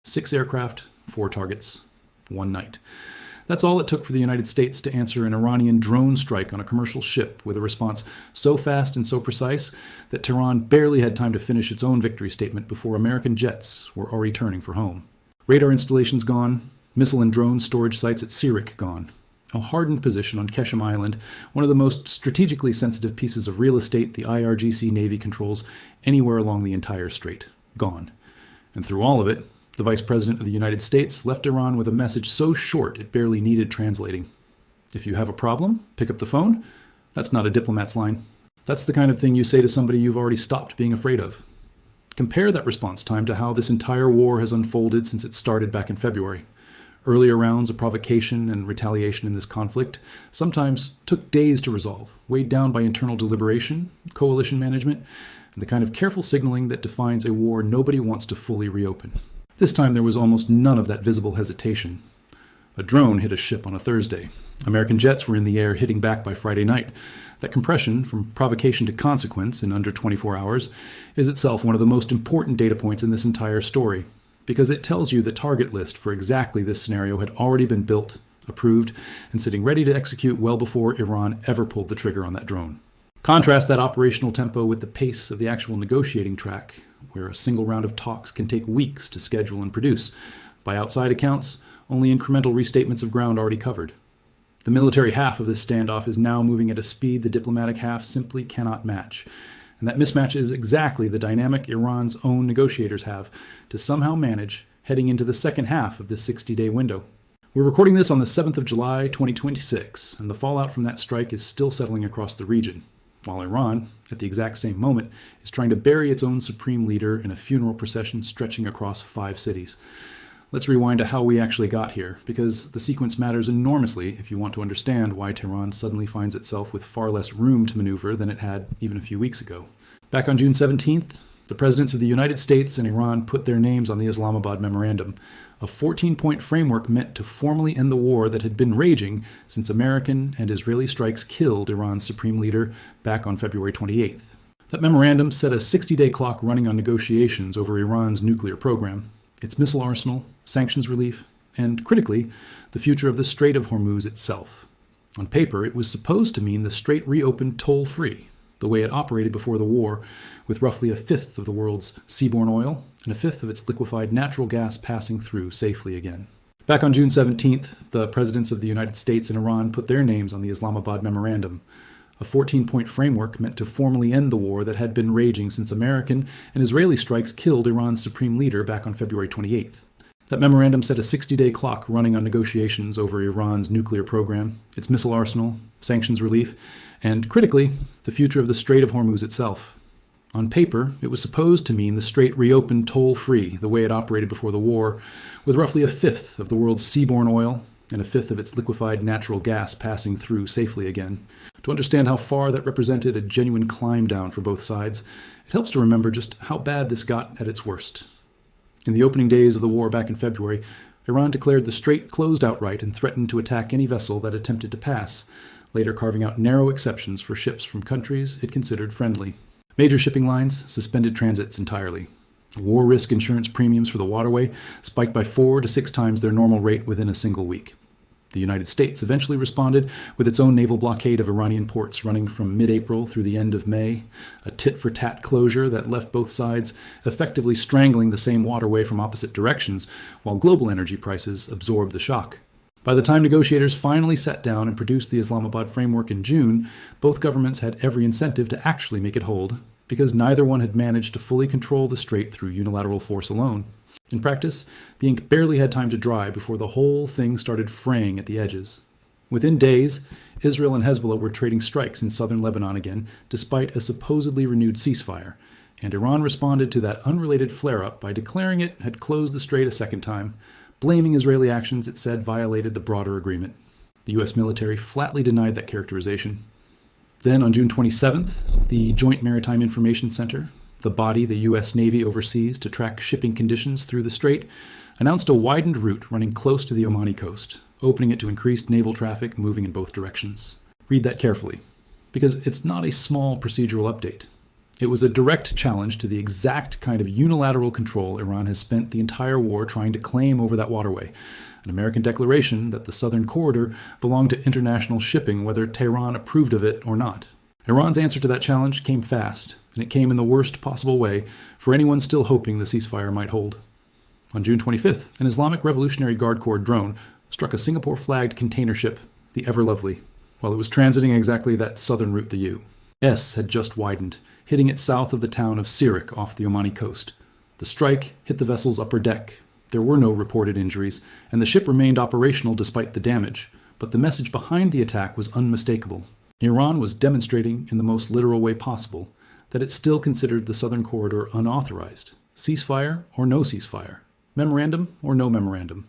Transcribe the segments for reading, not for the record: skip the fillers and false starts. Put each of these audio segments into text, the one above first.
6 aircraft, 4 targets, 1 night. That's all it took for the United States to answer an Iranian drone strike on a commercial ship with a response so fast and so precise that Tehran barely had time to finish its own victory statement before American jets were already turning for home. Radar installations gone, missile and drone storage sites at Sirik gone. A hardened position on Qeshm Island, one of the most strategically sensitive pieces of real estate the IRGC Navy controls anywhere along the entire strait, gone. And through all of it, the Vice President of the United States left Iran with a message so short it barely needed translating. If you have a problem, pick up the phone. That's not a diplomat's line. That's the kind of thing you say to somebody you've already stopped being afraid of. Compare that response time to how this entire war has unfolded since it started back in February. Earlier rounds of provocation and retaliation in this conflict sometimes took days to resolve, weighed down by internal deliberation, coalition management, and the kind of careful signaling that defines a war nobody wants to fully reopen. This time there was almost none of that visible hesitation. A drone hit a ship on a Thursday. American jets were in the air hitting back by Friday night. That compression from provocation to consequence in under 24 hours is itself one of the most important data points in this entire story, because it tells you the target list for exactly this scenario had already been built, approved, and sitting ready to execute well before Iran ever pulled the trigger on that drone. Contrast that operational tempo with the pace of the actual negotiating track, where a single round of talks can take weeks to schedule and produce. By outside accounts, only incremental restatements of ground already covered. The military half of this standoff is now moving at a speed the diplomatic half simply cannot match. And that mismatch is exactly the dynamic Iran's own negotiators have to somehow manage heading into the second half of this 60-day window. We're recording this on the 7th of July, 2026, and the fallout from that strike is still settling across the region, while Iran, at the exact same moment, is trying to bury its own supreme leader in a funeral procession stretching across 5 cities. Let's rewind to how we actually got here, because the sequence matters enormously if you want to understand why Tehran suddenly finds itself with far less room to maneuver than it had even a few weeks ago. Back on June 17th, the presidents of the United States and Iran put their names on the Islamabad Memorandum, a 14-point framework meant to formally end the war that had been raging since American and Israeli strikes killed Iran's supreme leader back on February 28th. That memorandum set a 60-day clock running on negotiations over Iran's nuclear program, its missile arsenal, sanctions relief, and, critically, the future of the Strait of Hormuz itself. On paper, it was supposed to mean the strait reopened toll-free, the way it operated before the war, with roughly a fifth of the world's seaborne oil and a fifth of its liquefied natural gas passing through safely again. Back on June 17th, the presidents of the United States and Iran put their names on the Islamabad Memorandum, a 14-point framework meant to formally end the war that had been raging since American and Israeli strikes killed Iran's supreme leader back on February 28th. That memorandum set a 60-day clock running on negotiations over Iran's nuclear program, its missile arsenal, sanctions relief, and, critically, the future of the Strait of Hormuz itself. On paper, it was supposed to mean the strait reopened toll-free, the way it operated before the war, with roughly a fifth of the world's seaborne oil and a fifth of its liquefied natural gas passing through safely again. To understand how far that represented a genuine climb down for both sides, it helps to remember just how bad this got at its worst. In the opening days of the war back in February, Iran declared the strait closed outright and threatened to attack any vessel that attempted to pass, later carving out narrow exceptions for ships from countries it considered friendly. Major shipping lines suspended transits entirely. War risk insurance premiums for the waterway spiked by 4 to 6 times their normal rate within a single week. The United States eventually responded with its own naval blockade of Iranian ports running from mid-April through the end of May, a tit-for-tat closure that left both sides effectively strangling the same waterway from opposite directions, while global energy prices absorbed the shock. By the time negotiators finally sat down and produced the Islamabad framework in June, both governments had every incentive to actually make it hold, because neither one had managed to fully control the strait through unilateral force alone. In practice, the ink barely had time to dry before the whole thing started fraying at the edges. Within days, Israel and Hezbollah were trading strikes in southern Lebanon again, despite a supposedly renewed ceasefire, and Iran responded to that unrelated flare-up by declaring it had closed the strait a second time, blaming Israeli actions it said violated the broader agreement. The U.S. military flatly denied that characterization. Then, on June 27th, the Joint Maritime Information Center, the body the U.S. Navy oversees to track shipping conditions through the strait, announced a widened route running close to the Omani coast, opening it to increased naval traffic moving in both directions. Read that carefully, because it's not a small procedural update. It was a direct challenge to the exact kind of unilateral control Iran has spent the entire war trying to claim over that waterway, an American declaration that the southern corridor belonged to international shipping whether Tehran approved of it or not. Iran's answer to that challenge came fast, and it came in the worst possible way for anyone still hoping the ceasefire might hold. On June 25th, an Islamic Revolutionary Guard Corps drone struck a Singapore-flagged container ship, the Ever Lovely, while it was transiting exactly that southern route the U.S. had just widened, hitting it south of the town of Sirik off the Omani coast. The strike hit the vessel's upper deck. There were no reported injuries, and the ship remained operational despite the damage, but the message behind the attack was unmistakable. Iran was demonstrating in the most literal way possible that it still considered the southern corridor unauthorized. Ceasefire or no ceasefire. Memorandum or no memorandum.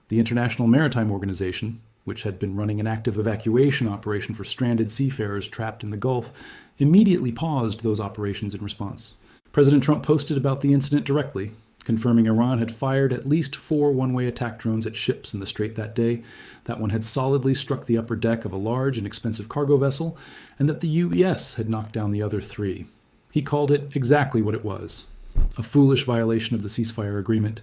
The International Maritime Organization, which had been running an active evacuation operation for stranded seafarers trapped in the Gulf, immediately paused those operations in response. President Trump posted about the incident directly, confirming Iran had fired at least 4 one-way attack drones at ships in the strait that day, that one had solidly struck the upper deck of a large and expensive cargo vessel, and that the U.S. had knocked down the other 3. He called it exactly what it was, a foolish violation of the ceasefire agreement.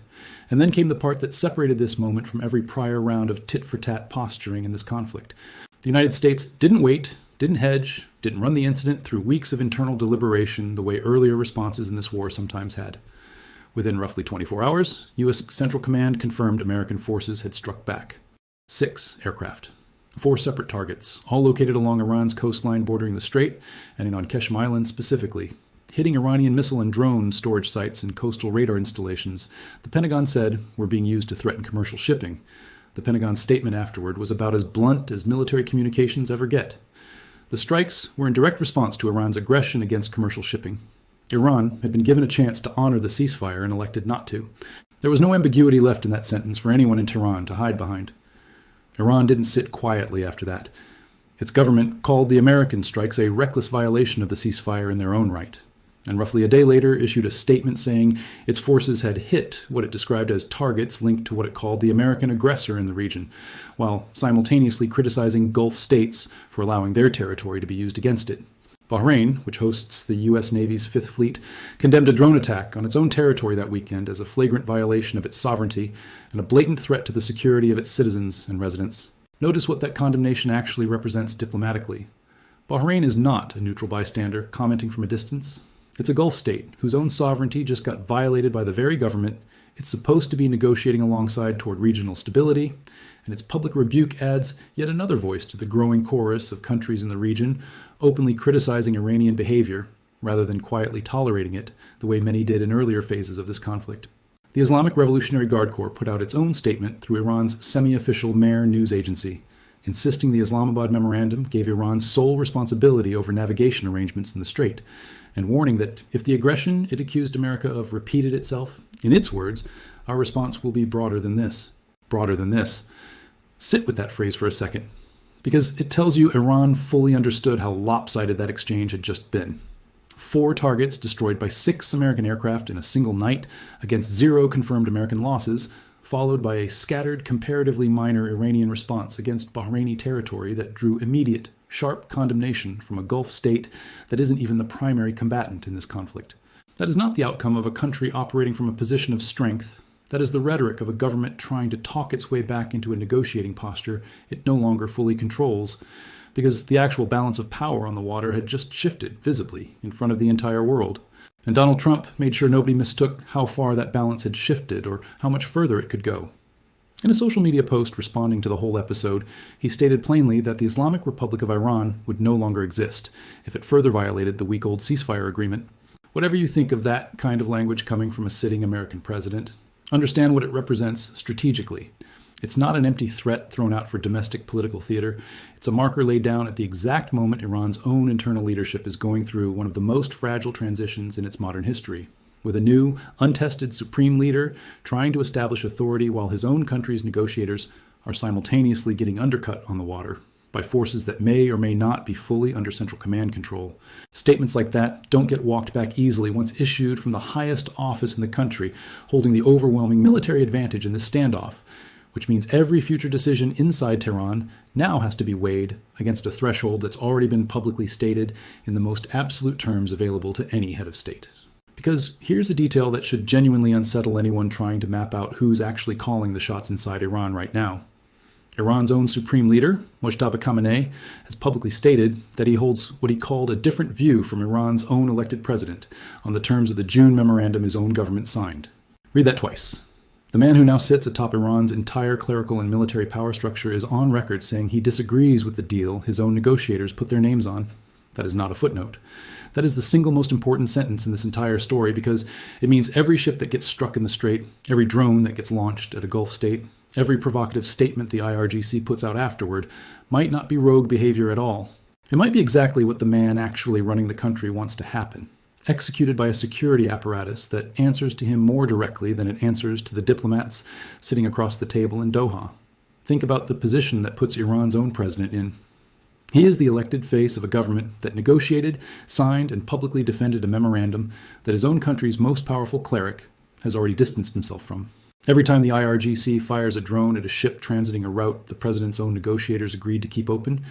And then came the part that separated this moment from every prior round of tit-for-tat posturing in this conflict. The United States didn't wait, didn't hedge, didn't run the incident through weeks of internal deliberation the way earlier responses in this war sometimes had. Within roughly 24 hours, U.S. Central Command confirmed American forces had struck back. 6 aircraft. 4 separate targets, all located along Iran's coastline bordering the strait, and on Qeshm Island specifically, hitting Iranian missile and drone storage sites and coastal radar installations, the Pentagon said were being used to threaten commercial shipping. The Pentagon's statement afterward was about as blunt as military communications ever get. The strikes were in direct response to Iran's aggression against commercial shipping. Iran had been given a chance to honor the ceasefire and elected not to. There was no ambiguity left in that sentence for anyone in Tehran to hide behind. Iran didn't sit quietly after that. Its government called the American strikes a reckless violation of the ceasefire in their own right, and roughly a day later issued a statement saying its forces had hit what it described as targets linked to what it called the American aggressor in the region, while simultaneously criticizing Gulf states for allowing their territory to be used against it. Bahrain, which hosts the U.S. Navy's Fifth Fleet, condemned a drone attack on its own territory that weekend as a flagrant violation of its sovereignty and a blatant threat to the security of its citizens and residents. Notice what that condemnation actually represents diplomatically. Bahrain is not a neutral bystander commenting from a distance. It's a Gulf state whose own sovereignty just got violated by the very government it's supposed to be negotiating alongside toward regional stability, and its public rebuke adds yet another voice to the growing chorus of countries in the region openly criticizing Iranian behavior, rather than quietly tolerating it, the way many did in earlier phases of this conflict. The Islamic Revolutionary Guard Corps put out its own statement through Iran's semi-official Mehr news agency, insisting the Islamabad Memorandum gave Iran sole responsibility over navigation arrangements in the strait, and warning that if the aggression it accused America of repeated itself, in its words, our response will be broader than this. Broader than this. Sit with that phrase for a second, because it tells you Iran fully understood how lopsided that exchange had just been. 4 targets destroyed by 6 American aircraft in a single night against 0 confirmed American losses, followed by a scattered, comparatively minor Iranian response against Bahraini territory that drew immediate, sharp condemnation from a Gulf state that isn't even the primary combatant in this conflict. That is not the outcome of a country operating from a position of strength. That is the rhetoric of a government trying to talk its way back into a negotiating posture it no longer fully controls, because the actual balance of power on the water had just shifted visibly in front of the entire world. And Donald Trump made sure nobody mistook how far that balance had shifted or how much further it could go. In a social media post responding to the whole episode, he stated plainly that the Islamic Republic of Iran would no longer exist if it further violated the week-old ceasefire agreement. Whatever you think of that kind of language coming from a sitting American president, understand what it represents strategically. It's not an empty threat thrown out for domestic political theater. It's a marker laid down at the exact moment Iran's own internal leadership is going through one of the most fragile transitions in its modern history, with a new, untested supreme leader trying to establish authority while his own country's negotiators are simultaneously getting undercut on the water by forces that may or may not be fully under central command control. Statements like that don't get walked back easily once issued from the highest office in the country, holding the overwhelming military advantage in this standoff, which means every future decision inside Tehran now has to be weighed against a threshold that's already been publicly stated in the most absolute terms available to any head of state. Because here's a detail that should genuinely unsettle anyone trying to map out who's actually calling the shots inside Iran right now. Iran's own supreme leader, Mojtaba Khamenei, has publicly stated that he holds what he called a different view from Iran's own elected president on the terms of the June memorandum his own government signed. Read that twice. The man who now sits atop Iran's entire clerical and military power structure is on record saying he disagrees with the deal his own negotiators put their names on. That is not a footnote. That is the single most important sentence in this entire story because it means every ship that gets struck in the strait, every drone that gets launched at a Gulf state, every provocative statement the IRGC puts out afterward might not be rogue behavior at all. It might be exactly what the man actually running the country wants to happen, executed by a security apparatus that answers to him more directly than it answers to the diplomats sitting across the table in Doha. Think about the position that puts Iran's own president in. He is the elected face of a government that negotiated, signed, and publicly defended a memorandum that his own country's most powerful cleric has already distanced himself from. Every time the IRGC fires a drone at a ship transiting a route the president's own negotiators agreed to keep open,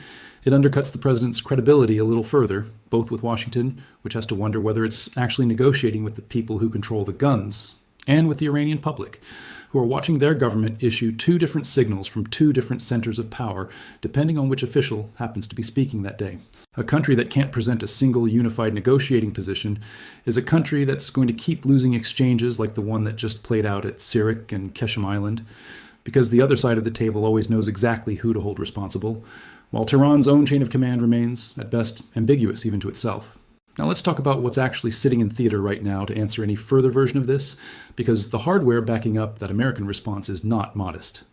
it undercuts the president's credibility a little further, both with Washington, which has to wonder whether it's actually negotiating with the people who control the guns, and with the Iranian public, who are watching their government issue two different signals from two different centers of power, depending on which official happens to be speaking that day. A country that can't present a single unified negotiating position is a country that's going to keep losing exchanges like the one that just played out at Sirik and Qeshm Island, because the other side of the table always knows exactly who to hold responsible, while Tehran's own chain of command remains, at best, ambiguous even to itself. Now let's talk about what's actually sitting in theater right now to answer any further version of this, because the hardware backing up that American response is not modest.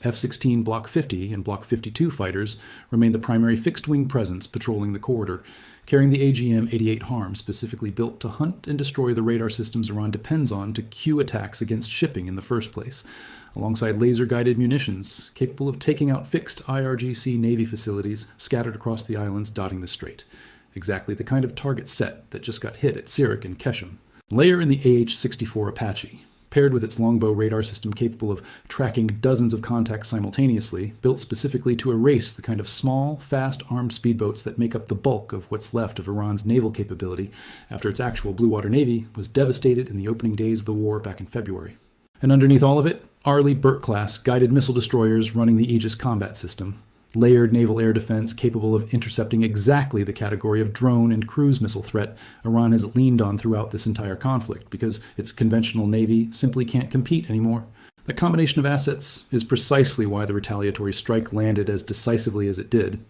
F-16 Block 50 and Block 52 fighters remain the primary fixed-wing presence patrolling the corridor, carrying the AGM-88 HARM specifically built to hunt and destroy the radar systems Iran depends on to cue attacks against shipping in the first place, alongside laser-guided munitions capable of taking out fixed IRGC Navy facilities scattered across the islands dotting the strait. Exactly the kind of target set that just got hit at Sirik and Qeshm. Layer in the AH-64 Apache, paired with its longbow radar system capable of tracking dozens of contacts simultaneously, built specifically to erase the kind of small, fast armed speedboats that make up the bulk of what's left of Iran's naval capability after its actual blue water navy was devastated in the opening days of the war back in February. And underneath all of it, Arleigh Burke-class guided missile destroyers running the Aegis combat system, layered naval air defense capable of intercepting exactly the category of drone and cruise missile threat Iran has leaned on throughout this entire conflict because its conventional navy simply can't compete anymore. The combination of assets is precisely why the retaliatory strike landed as decisively as it did.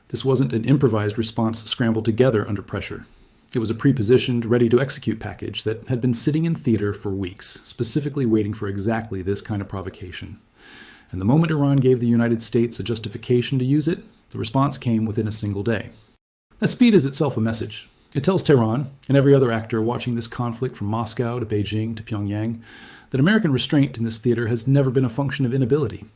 This wasn't an improvised response scrambled together under pressure. It was a pre-positioned, ready-to-execute package that had been sitting in theater for weeks, specifically waiting for exactly this kind of provocation. And the moment Iran gave the United States a justification to use it, the response came within a single day. That speed is itself a message. It tells Tehran, and every other actor watching this conflict from Moscow to Beijing to Pyongyang, that American restraint in this theater has never been a function of inability.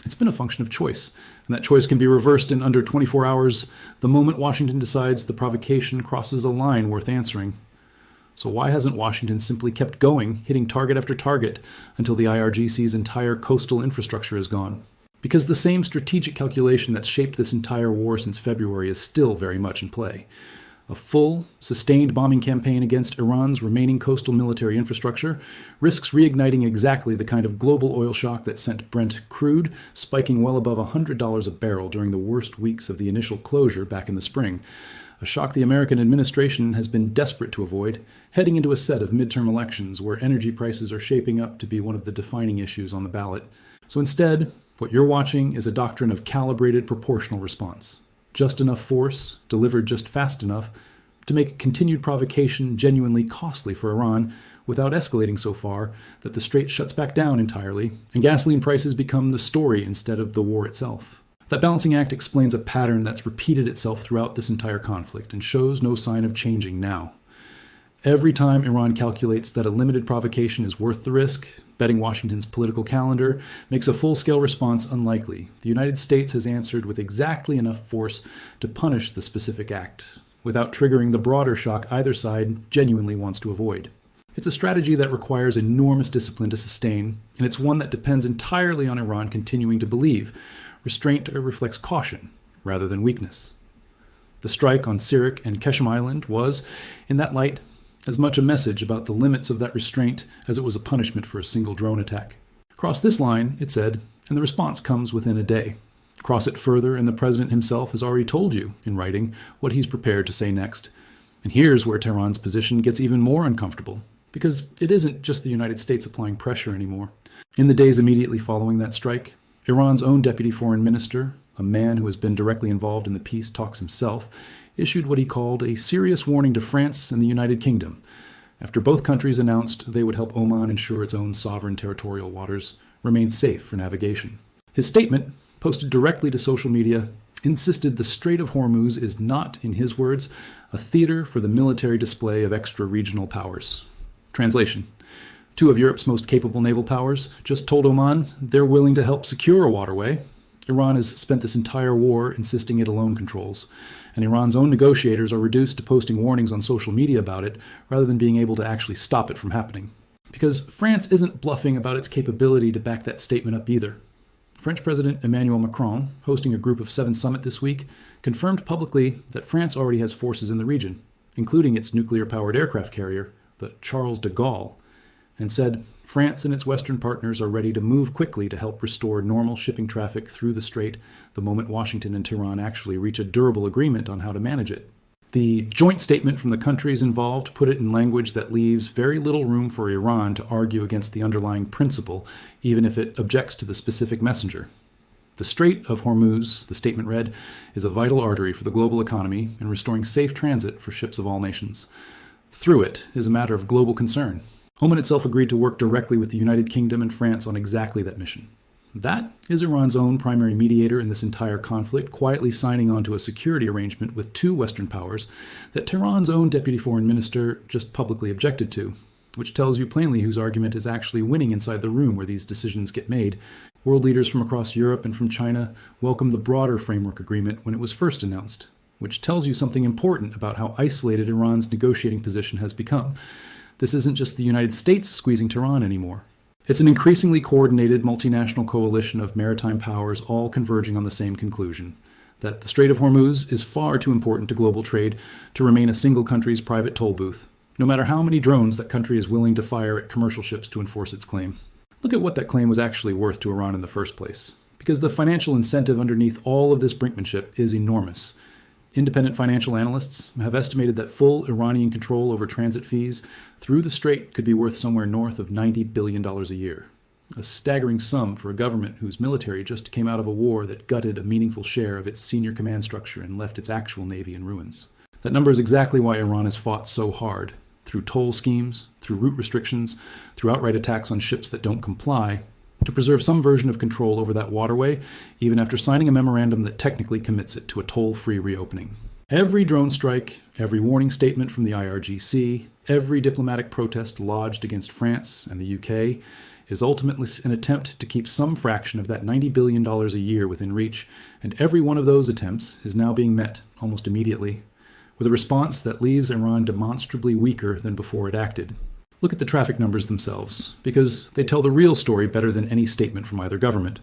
It's been a function of choice, and that choice can be reversed in under 24 hours the moment Washington decides the provocation crosses a line worth answering. So why hasn't Washington simply kept going, hitting target after target, until the IRGC's entire coastal infrastructure is gone? Because the same strategic calculation that's shaped this entire war since February is still very much in play. A full, sustained bombing campaign against Iran's remaining coastal military infrastructure risks reigniting exactly the kind of global oil shock that sent Brent crude spiking well above $100 a barrel during the worst weeks of the initial closure back in the spring. A shock the American administration has been desperate to avoid, heading into a set of midterm elections where energy prices are shaping up to be one of the defining issues on the ballot. So instead, what you're watching is a doctrine of calibrated proportional response. Just enough force, delivered just fast enough, to make continued provocation genuinely costly for Iran without escalating so far that the strait shuts back down entirely and gasoline prices become the story instead of the war itself. That balancing act explains a pattern that's repeated itself throughout this entire conflict and shows no sign of changing now. Every time Iran calculates that a limited provocation is worth the risk, betting Washington's political calendar makes a full-scale response unlikely. The United States has answered with exactly enough force to punish the specific act, without triggering the broader shock either side genuinely wants to avoid. It's a strategy that requires enormous discipline to sustain, and it's one that depends entirely on Iran continuing to believe restraint reflects caution rather than weakness. The strike on Sirik and Qeshm Island was, in that light, as much a message about the limits of that restraint as it was a punishment for a single drone attack. Cross this line, it said, and the response comes within a day. Cross it further, and the president himself has already told you, in writing, what he's prepared to say next. And here's where Tehran's position gets even more uncomfortable, because it isn't just the United States applying pressure anymore. In the days immediately following that strike, Iran's own deputy foreign minister, a man who has been directly involved in the peace talks himself, issued what he called a serious warning to France and the United Kingdom, after both countries announced they would help Oman ensure its own sovereign territorial waters remain safe for navigation. His statement, posted directly to social media, insisted the Strait of Hormuz is not, in his words, a theater for the military display of extra-regional powers. Translation: two of Europe's most capable naval powers just told Oman they're willing to help secure a waterway. Iran has spent this entire war insisting it alone controls, and Iran's own negotiators are reduced to posting warnings on social media about it rather than being able to actually stop it from happening. Because France isn't bluffing about its capability to back that statement up either. French President Emmanuel Macron, hosting a Group of 7 summit this week, confirmed publicly that France already has forces in the region, including its nuclear-powered aircraft carrier, the Charles de Gaulle, and said France and its Western partners are ready to move quickly to help restore normal shipping traffic through the strait the moment Washington and Tehran actually reach a durable agreement on how to manage it. The joint statement from the countries involved put it in language that leaves very little room for Iran to argue against the underlying principle, even if it objects to the specific messenger. The Strait of Hormuz, the statement read, is a vital artery for the global economy in restoring safe transit for ships of all nations. Through it is a matter of global concern. Oman itself agreed to work directly with the United Kingdom and France on exactly that mission. That is Iran's own primary mediator in this entire conflict, quietly signing on to a security arrangement with 2 Western powers that Tehran's own deputy foreign minister just publicly objected to, which tells you plainly whose argument is actually winning inside the room where these decisions get made. World leaders from across Europe and from China welcomed the broader framework agreement when it was first announced, which tells you something important about how isolated Iran's negotiating position has become. This isn't just the United States squeezing Tehran anymore. It's an increasingly coordinated multinational coalition of maritime powers all converging on the same conclusion, that the Strait of Hormuz is far too important to global trade to remain a single country's private toll booth, no matter how many drones that country is willing to fire at commercial ships to enforce its claim. Look at what that claim was actually worth to Iran in the first place, because the financial incentive underneath all of this brinkmanship is enormous. Independent financial analysts have estimated that full Iranian control over transit fees through the strait could be worth somewhere north of $90 billion a year. A staggering sum for a government whose military just came out of a war that gutted a meaningful share of its senior command structure and left its actual navy in ruins. That number is exactly why Iran has fought so hard, through toll schemes, through route restrictions, through outright attacks on ships that don't comply, to preserve some version of control over that waterway, even after signing a memorandum that technically commits it to a toll-free reopening. Every drone strike, every warning statement from the IRGC, every diplomatic protest lodged against France and the UK is ultimately an attempt to keep some fraction of that $90 billion a year within reach, and every one of those attempts is now being met, almost immediately, with a response that leaves Iran demonstrably weaker than before it acted. Look at the traffic numbers themselves, because they tell the real story better than any statement from either government.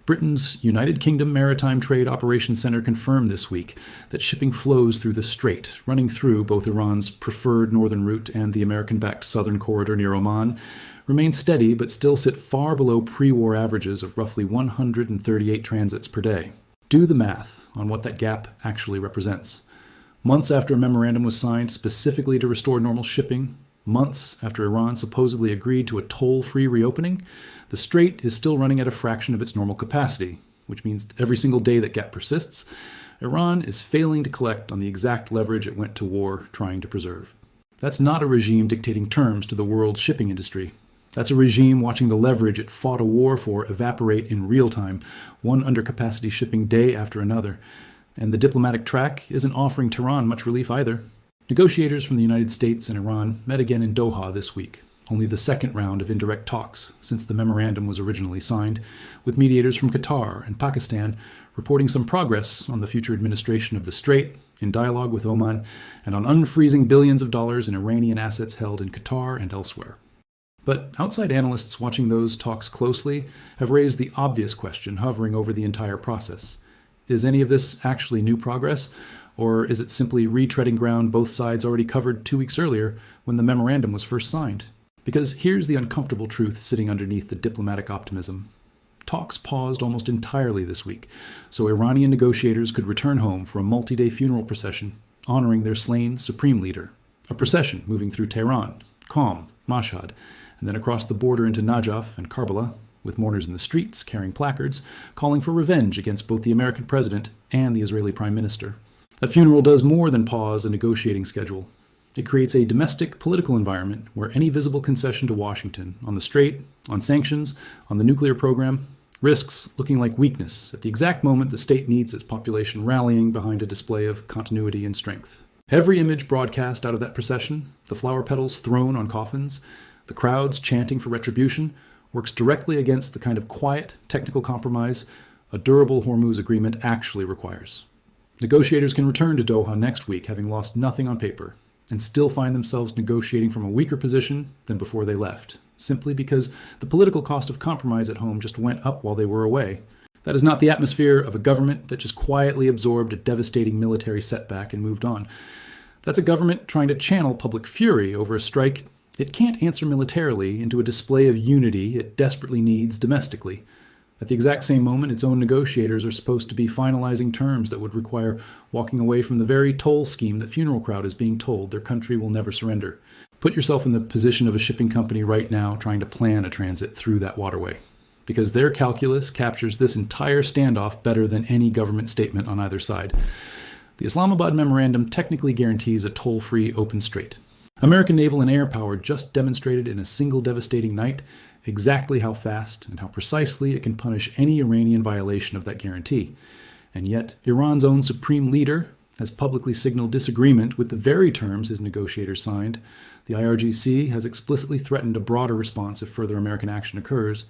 Britain's United Kingdom Maritime Trade Operations Center confirmed this week that shipping flows through the strait, running through both Iran's preferred northern route and the American-backed southern corridor near Oman, remain steady but still sit far below pre-war averages of roughly 138 transits per day. Do the math on what that gap actually represents. Months after a memorandum was signed specifically to restore normal shipping, months after Iran supposedly agreed to a toll-free reopening, the strait is still running at a fraction of its normal capacity, which means every single day that gap persists, Iran is failing to collect on the exact leverage it went to war trying to preserve. That's not a regime dictating terms to the world's shipping industry. That's a regime watching the leverage it fought a war for evaporate in real time, one undercapacity shipping day after another. And the diplomatic track isn't offering Tehran much relief either. Negotiators from the United States and Iran met again in Doha this week, only the second round of indirect talks since the memorandum was originally signed, with mediators from Qatar and Pakistan reporting some progress on the future administration of the Strait, in dialogue with Oman, and on unfreezing billions of dollars in Iranian assets held in Qatar and elsewhere. But outside analysts watching those talks closely have raised the obvious question hovering over the entire process. Is any of this actually new progress, or is it simply retreading ground both sides already covered 2 weeks earlier when the memorandum was first signed? Because here's the uncomfortable truth sitting underneath the diplomatic optimism. Talks paused almost entirely this week, so Iranian negotiators could return home for a multi-day funeral procession honoring their slain supreme leader. A procession moving through Tehran, Qom, Mashhad, and then across the border into Najaf and Karbala, with mourners in the streets carrying placards calling for revenge against both the American president and the Israeli prime minister. A funeral does more than pause a negotiating schedule. It creates a domestic political environment where any visible concession to Washington on the Strait, on sanctions, on the nuclear program, risks looking like weakness at the exact moment the state needs its population rallying behind a display of continuity and strength. Every image broadcast out of that procession, the flower petals thrown on coffins, the crowds chanting for retribution, works directly against the kind of quiet, technical compromise a durable Hormuz agreement actually requires. Negotiators can return to Doha next week having lost nothing on paper, and still find themselves negotiating from a weaker position than before they left, simply because the political cost of compromise at home just went up while they were away. That is not the atmosphere of a government that just quietly absorbed a devastating military setback and moved on. That's a government trying to channel public fury over a strike it can't answer militarily into a display of unity it desperately needs domestically. At the exact same moment, its own negotiators are supposed to be finalizing terms that would require walking away from the very toll scheme that Funeral Crowd is being told their country will never surrender. Put yourself in the position of a shipping company right now trying to plan a transit through that waterway, because their calculus captures this entire standoff better than any government statement on either side. The Islamabad Memorandum technically guarantees a toll-free open strait. American naval and air power just demonstrated in a single devastating night exactly how fast and how precisely it can punish any Iranian violation of that guarantee. And yet, Iran's own supreme leader has publicly signaled disagreement with the very terms his negotiators signed. The IRGC has explicitly threatened a broader response if further American action occurs,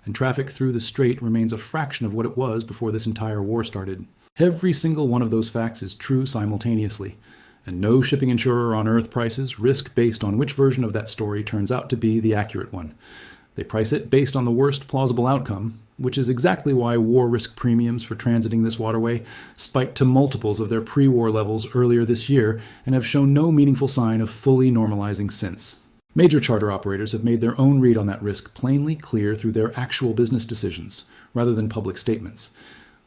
and traffic through the strait remains a fraction of what it was before this entire war started. Every single one of those facts is true simultaneously, and no shipping insurer on Earth prices risk based on which version of that story turns out to be the accurate one. They price it based on the worst plausible outcome, which is exactly why war risk premiums for transiting this waterway spiked to multiples of their pre-war levels earlier this year and have shown no meaningful sign of fully normalizing since. Major charter operators have made their own read on that risk plainly clear through their actual business decisions, rather than public statements.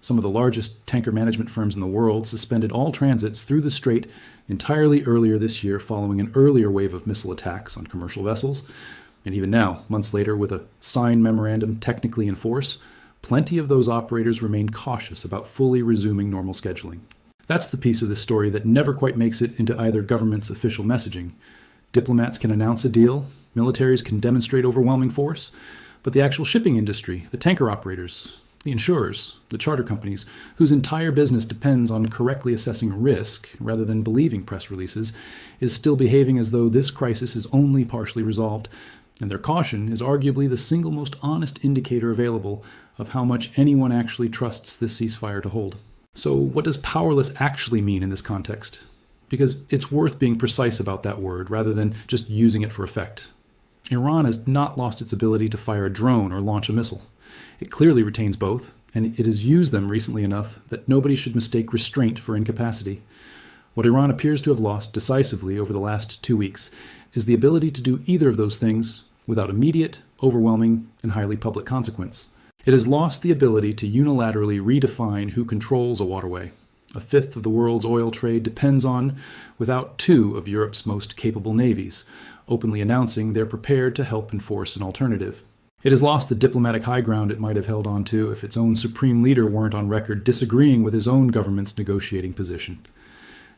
Some of the largest tanker management firms in the world suspended all transits through the strait entirely earlier this year following an earlier wave of missile attacks on commercial vessels. And even now, months later, with a signed memorandum technically in force, plenty of those operators remain cautious about fully resuming normal scheduling. That's the piece of this story that never quite makes it into either government's official messaging. Diplomats can announce a deal, militaries can demonstrate overwhelming force, but the actual shipping industry, the tanker operators, the insurers, the charter companies, whose entire business depends on correctly assessing risk rather than believing press releases, is still behaving as though this crisis is only partially resolved, and their caution is arguably the single most honest indicator available of how much anyone actually trusts this ceasefire to hold. So what does powerless actually mean in this context? Because it's worth being precise about that word rather than just using it for effect. Iran has not lost its ability to fire a drone or launch a missile. It clearly retains both, and it has used them recently enough that nobody should mistake restraint for incapacity. What Iran appears to have lost decisively over the last 2 weeks is the ability to do either of those things without immediate, overwhelming, and highly public consequence. It has lost the ability to unilaterally redefine who controls a waterway. A fifth of the world's oil trade depends on, without 2 of Europe's most capable navies, openly announcing they're prepared to help enforce an alternative. It has lost the diplomatic high ground it might have held on to if its own supreme leader weren't on record disagreeing with his own government's negotiating position.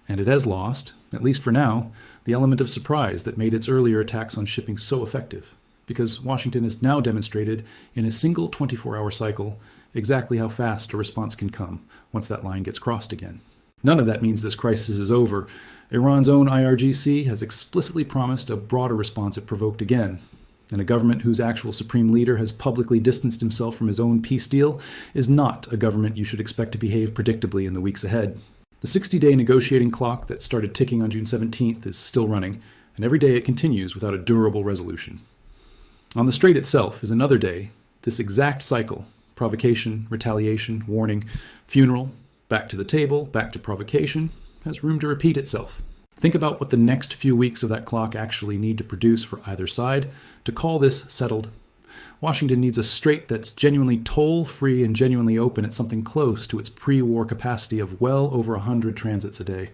And it has lost, at least for now, the element of surprise that made its earlier attacks on shipping so effective, because Washington has now demonstrated in a single 24-hour cycle exactly how fast a response can come once that line gets crossed again. None of that means this crisis is over. Iran's own IRGC has explicitly promised a broader response if provoked again. And a government whose actual supreme leader has publicly distanced himself from his own peace deal is not a government you should expect to behave predictably in the weeks ahead. The 60-day negotiating clock that started ticking on June 17th is still running, and every day it continues without a durable resolution. On the Strait itself is another day, this exact cycle: provocation, retaliation, warning, funeral, back to the table, back to provocation, has room to repeat itself. Think about what the next few weeks of that clock actually need to produce for either side to call this settled. Washington needs a strait that's genuinely toll-free and genuinely open at something close to its pre-war capacity of well over 100 transits a day,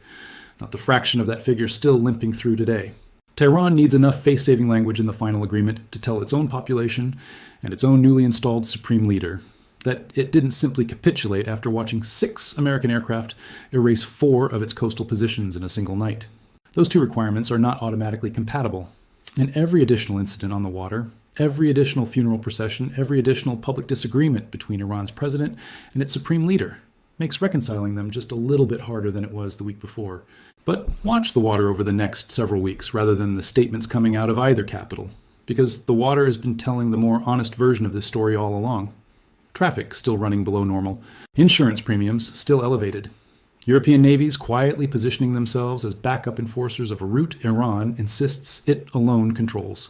not the fraction of that figure still limping through today. Tehran needs enough face-saving language in the final agreement to tell its own population and its own newly installed supreme leader that it didn't simply capitulate after watching 6 American aircraft erase 4 of its coastal positions in a single night. Those two requirements are not automatically compatible, and every additional incident on the water, every additional funeral procession, every additional public disagreement between Iran's president and its supreme leader makes reconciling them just a little bit harder than it was the week before. But watch the water over the next several weeks rather than the statements coming out of either capital, because the water has been telling the more honest version of this story all along. Traffic still running below normal, insurance premiums still elevated, European navies quietly positioning themselves as backup enforcers of a route Iran insists it alone controls,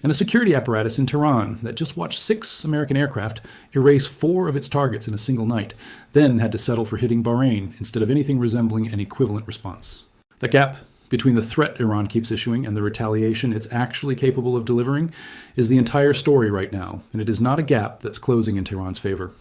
and a security apparatus in Tehran that just watched 6 American aircraft erase 4 of its targets in a single night, then had to settle for hitting Bahrain instead of anything resembling an equivalent response. The gap between the threat Iran keeps issuing and the retaliation it's actually capable of delivering is the entire story right now, and it is not a gap that's closing in Tehran's favor.